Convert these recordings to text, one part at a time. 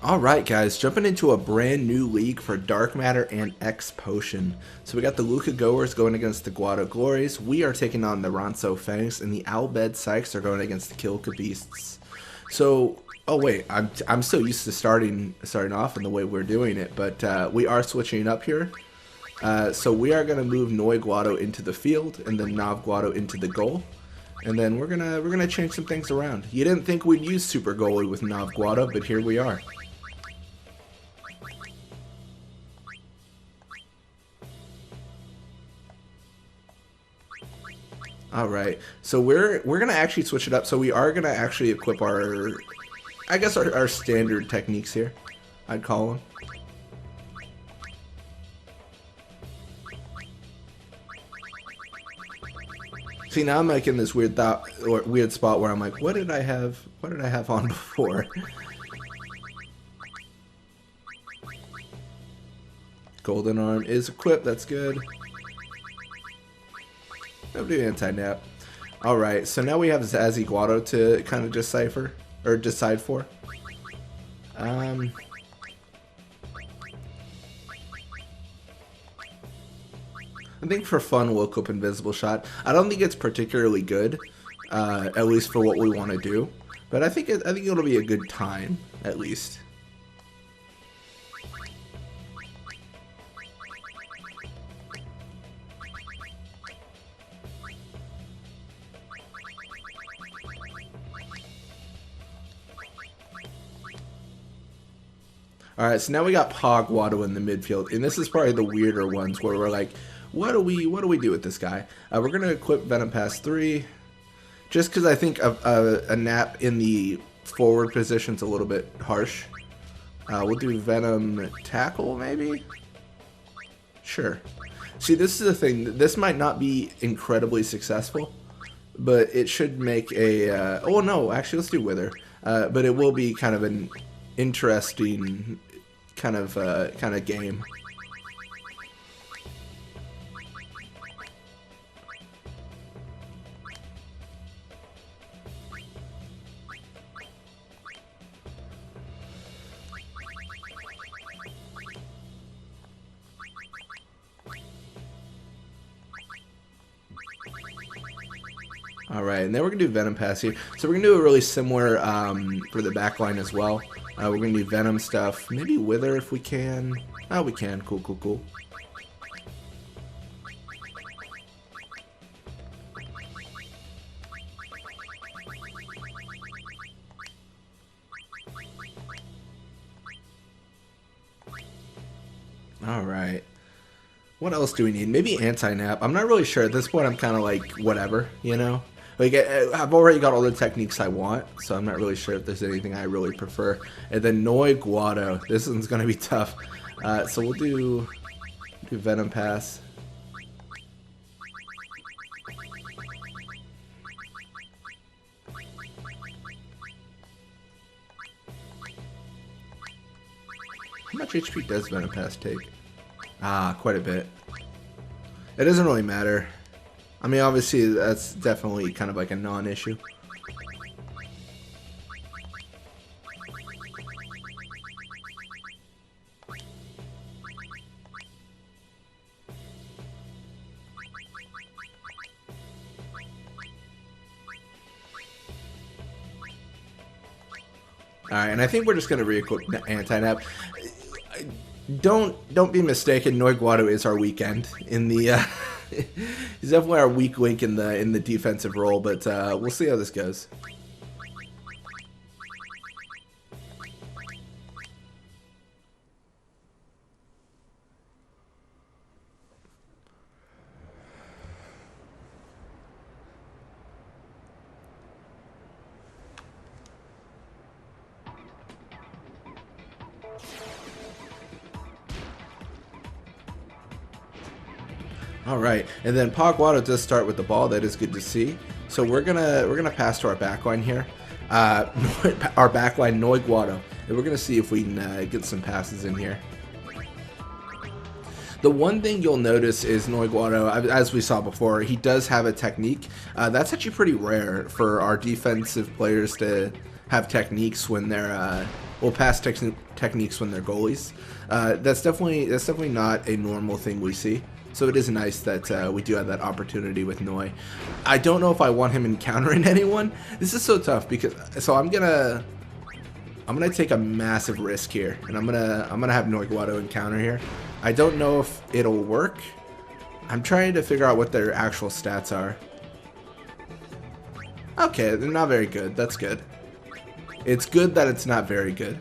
Alright guys, jumping into a brand new league for Dark Matter and X Potion. So we got the Luca Goers going against the Guado Glories, we are taking on the Ronso Fangs, and the Albed Sykes are going against the Kilka Beasts. So, oh wait, I'm so used to starting off in the way we're doing it, but we are switching up here. So we are going to move Noy Guado into the field, and then Nav Guado into the goal. And then we're gonna change some things around. You didn't think we'd use Super Goalie with Nav Guado, but here we are. All right, so we're gonna actually switch it up. So we are gonna actually equip our, I guess our standard techniques here, I'd call them. See, now I'm like in this weird thought or weird spot where I'm like, what did I have? What did I have on before? Golden Arm is equipped. That's good. I'll do anti-nap. Alright, so now we have Zazzy Guado to kind of decipher, or decide for. I think for fun we'll equip Invisible Shot. I don't think it's particularly good, at least for what we want to do. But I think it'll be a good time, at least. Alright, so now we got Pog Guado in the midfield, and this is probably the weirder ones where we're like, what do we do with this guy? We're gonna equip Venom Pass 3, just because I think a nap in the forward position's a little bit harsh. We'll do Venom Tackle, maybe? Sure. See, this is the thing. This might not be incredibly successful, but it should make a... oh, no, actually, let's do Wither. But it will be kind of an interesting kind of game. Alright, and then we're going to do Venom Pass here. So we're going to do a really similar for the backline as well. We're going to do Venom stuff. Maybe Wither if we can. Oh, we can. Cool, cool, cool. Alright. What else do we need? Maybe anti-nap. I'm not really sure. At this point, I'm kind of like, whatever, you know? Like, I've already got all the techniques I want, so I'm not really sure if there's anything I really prefer. And then Noy Guado. This one's going to be tough. So we'll do Venom Pass. How much HP does Venom Pass take? Ah, quite a bit. It doesn't really matter. I mean, obviously, that's definitely kind of like a non-issue. Alright, and I think we're just going to re-equip anti-nap. Don't be mistaken, Noy Guado is our weekend in the he's definitely our weak link in the defensive role, but we'll see how this goes. All right, and then Pog Guado does start with the ball. That is good to see. So we're gonna pass to our backline here, our backline Noy Guado, and we're gonna see if we can get some passes in here. The one thing you'll notice is Noy Guado, as we saw before, he does have a technique. That's actually pretty rare for our defensive players to have techniques when they're well, pass techniques when they're goalies. That's definitely not a normal thing we see. So it is nice that we do have that opportunity with Noy. I don't know if I want him encountering anyone. This is so tough because I'm gonna take a massive risk here, and I'm gonna have Noy Guado encounter here. I don't know if it'll work. I'm trying to figure out what their actual stats are. Okay, they're not very good. That's good. It's good that it's not very good.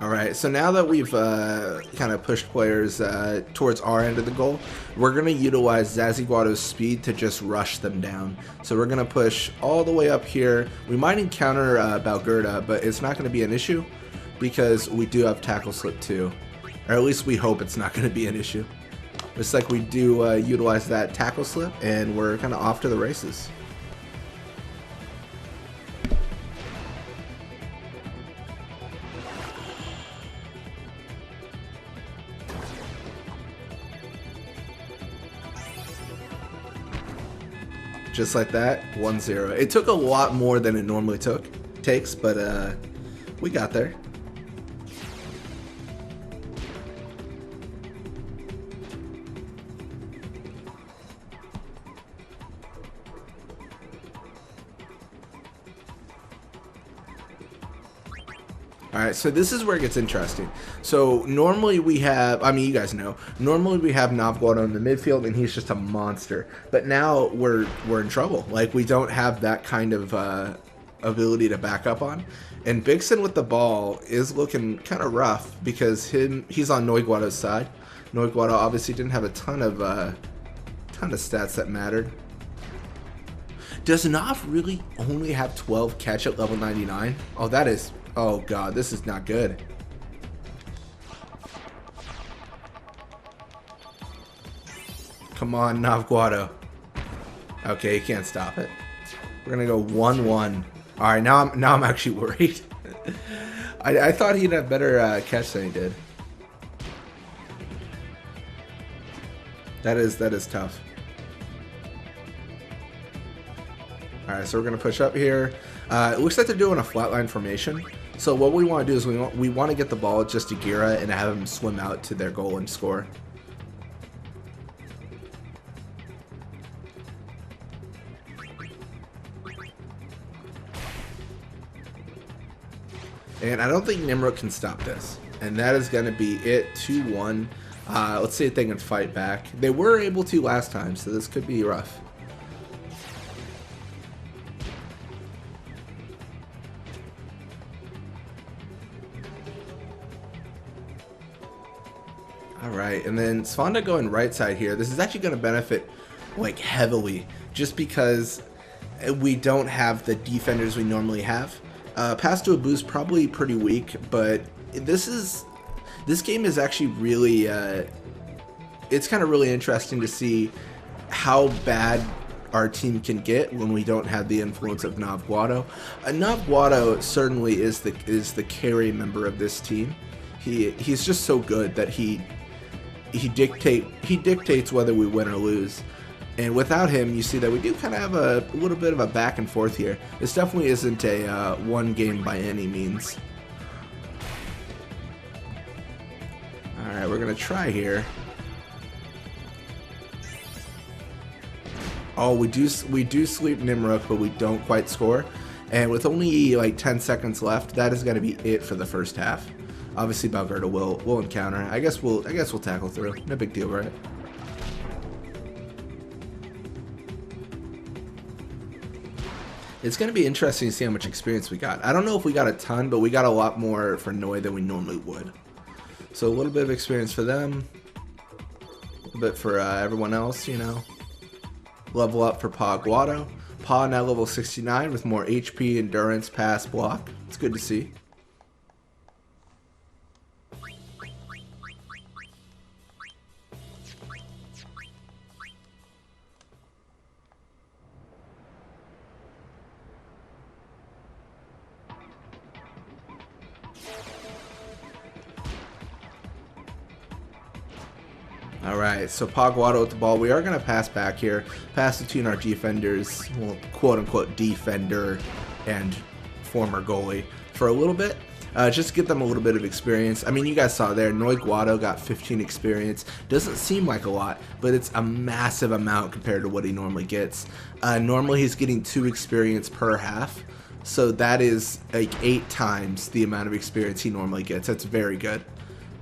Alright, so now that we've kind of pushed players towards our end of the goal, we're going to utilize Zazzy Guado's speed to just rush them down. So we're going to push all the way up here. We might encounter Balgerda, but it's not going to be an issue because we do have Tackle Slip too. Or at least we hope it's not going to be an issue. Looks like we do utilize that Tackle Slip, and we're kind of off to the races. Just like that, 1-0. It took a lot more than it normally takes, but we got there. Alright, so this is where it gets interesting. So normally we have, I mean, you guys know, normally we have Noy Guado in the midfield and he's just a monster. But now we're in trouble. Like, we don't have that kind of ability to back up on. And Bigson with the ball is looking kind of rough because he's on Noy Guado's side. Noy Guado obviously didn't have a ton of stats that mattered. Does Nov really only have 12 catch at level 99? Oh, that is... Oh god, this is not good. Come on, Noy Guado. Okay, you can't stop it. We're gonna go 1-1. Alright, now I'm actually worried. I thought he'd have better catch than he did. That is tough. Alright, so we're gonna push up here. It looks like they're doing a flatline formation. So what we want to do is we want to get the ball just to Gira and have him swim out to their goal and score. And I don't think Nimrod can stop this. And that is going to be it, 2-1. Let's see if they can fight back. They were able to last time, so this could be rough. Alright, and then Svanda going right side here. This is actually going to benefit, like, heavily, just because we don't have the defenders we normally have. Pass to a boost, probably pretty weak, but this game is actually really, it's kind of really interesting to see how bad our team can get when we don't have the influence of Noy Guado. Noy Guado certainly is the carry member of this team. He's just so good that he dictates whether we win or lose. And without him, you see that we do kind of have a little bit of a back and forth here. This definitely isn't a one game by any means. Alright, we're going to try here. Oh, we do sleep Nimrod, but we don't quite score. And with only like 10 seconds left, that is going to be it for the first half. Obviously, Balgerda will encounter. I guess we'll tackle through. No big deal, right? It's going to be interesting to see how much experience we got. I don't know if we got a ton, but we got a lot more for Noy than we normally would. So a little bit of experience for them. A little bit for everyone else, you know. Level up for Pa Guado. Pa now level 69 with more HP, endurance, pass, block. It's good to see. Alright, so Guado with the ball. We are going to pass back here. Pass between our defenders, well, quote-unquote defender and former goalie for a little bit. Just to get them a little bit of experience. I mean, you guys saw there, Noy Guado got 15 experience. Doesn't seem like a lot, but it's a massive amount compared to what he normally gets. Normally he's getting 2 experience per half. So that is like 8 times the amount of experience he normally gets. That's very good.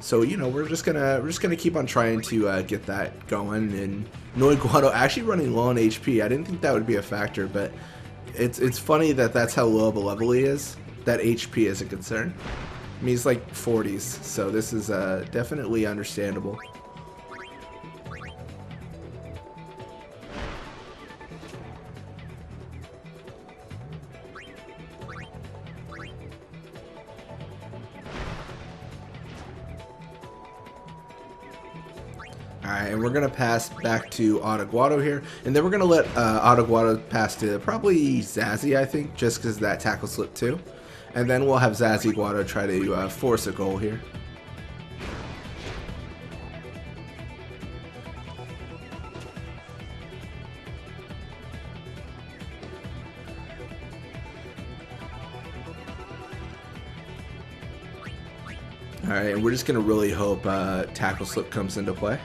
So, you know, we're just gonna keep on trying to get that going. And Noy Guado actually running low on HP. I didn't think that would be a factor, but it's funny that that's how low of a level he is. That HP is a concern. I mean, he's like 40s, so this is definitely understandable. Alright, and we're going to pass back to Noy Guado here. And then we're going to let Noy Guado pass to probably Zazzy, I think, just because that tackle slip too. And then we'll have Zazzy Guado try to force a goal here. Alright, and we're just going to really hope tackle slip comes into play.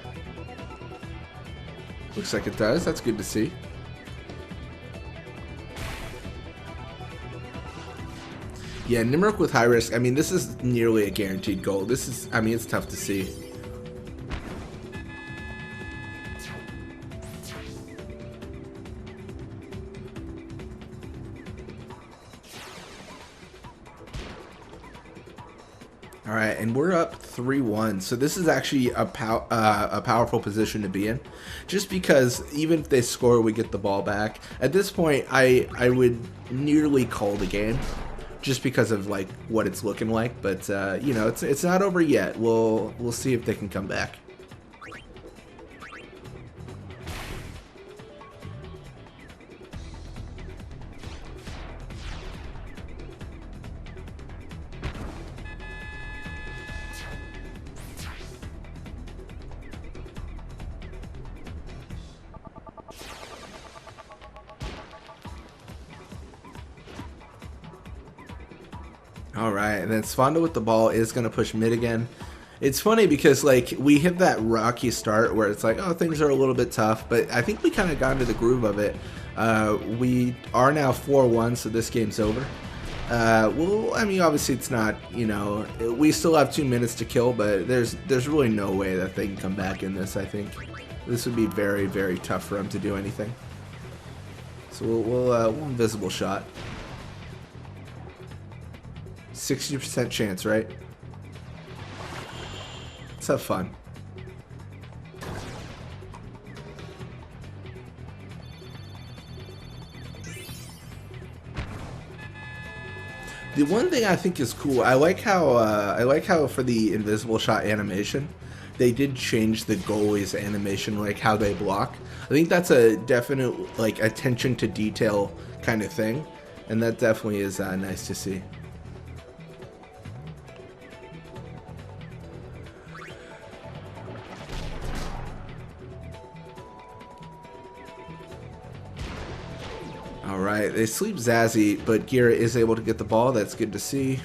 Looks like it does. That's good to see. Yeah, Nimrok with high risk. I mean, this is nearly a guaranteed goal. This is, I mean, it's tough to see. All right, and we're up 3-1. So this is actually a powerful position to be in, just because even if they score, we get the ball back. At this point, I would nearly call the game, just because of like what it's looking like. But you know, it's not over yet. We'll see if they can come back. Alright, and then Svanda with the ball is going to push mid again. It's funny because, like, we hit that rocky start where it's like, oh, things are a little bit tough, but I think we kind of got into the groove of it. We are now 4-1, so this game's over. Well, I mean, obviously it's not, you know, we still have 2 minutes to kill, but there's really no way that they can come back in this, I think. This would be very, very tough for them to do anything. So we'll invisible shot. 60% chance, right? Let's have fun. The one thing I think is cool, I like how for the invisible shot animation, they did change the goalie's animation, like how they block. I think that's a definite like attention to detail kind of thing, and that definitely is nice to see. Alright, they sleep Zazzy, but Gira is able to get the ball. That's good to see.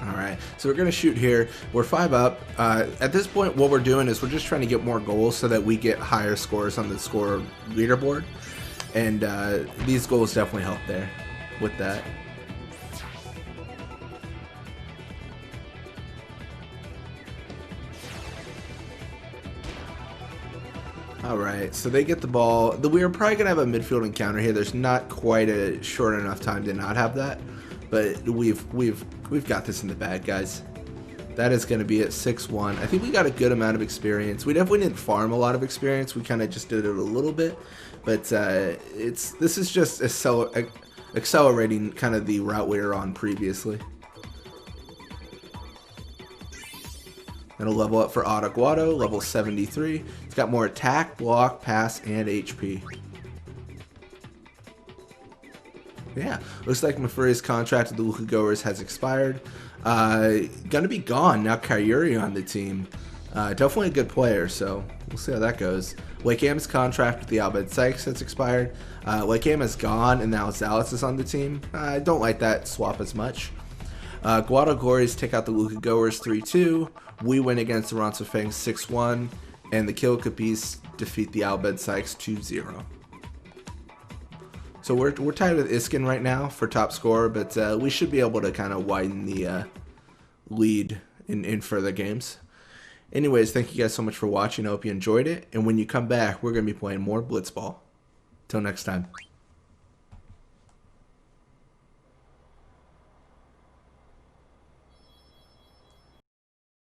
Alright, so we're going to shoot here. We're 5 up. At this point, what we're doing is we're just trying to get more goals so that we get higher scores on the score leaderboard. And these goals definitely help there with that. Alright, so they get the ball. We are probably going to have a midfield encounter here. There's not quite a short enough time to not have that. But we've got this in the bag, guys. That is going to be at 6-1. I think we got a good amount of experience. We definitely didn't farm a lot of experience. We kind of just did it a little bit. But this is just accelerating kind of the route we were on previously. Gonna level up for Noy Guado, level 73. He's got more attack, block, pass, and HP. Yeah, looks like Mafuri's contract with the Luka Goers has expired. Gonna be gone now. Kyrie on the team. Definitely a good player, so we'll see how that goes. Wakeham's contract with the Albed Sykes has expired. Wakeham is gone, and now Zallis is on the team. I don't like that swap as much. Guado Glories take out the Luka Goers 3-2. We win against the Ronso Fangs 6-1. And the Kill Capis defeat the Albed Sykes 2-0. So we're tied with Iskin right now for top scorer, but we should be able to kind of widen the lead in further games. Anyways, thank you guys so much for watching. I hope you enjoyed it. And when you come back, we're going to be playing more Blitzball. Till next time.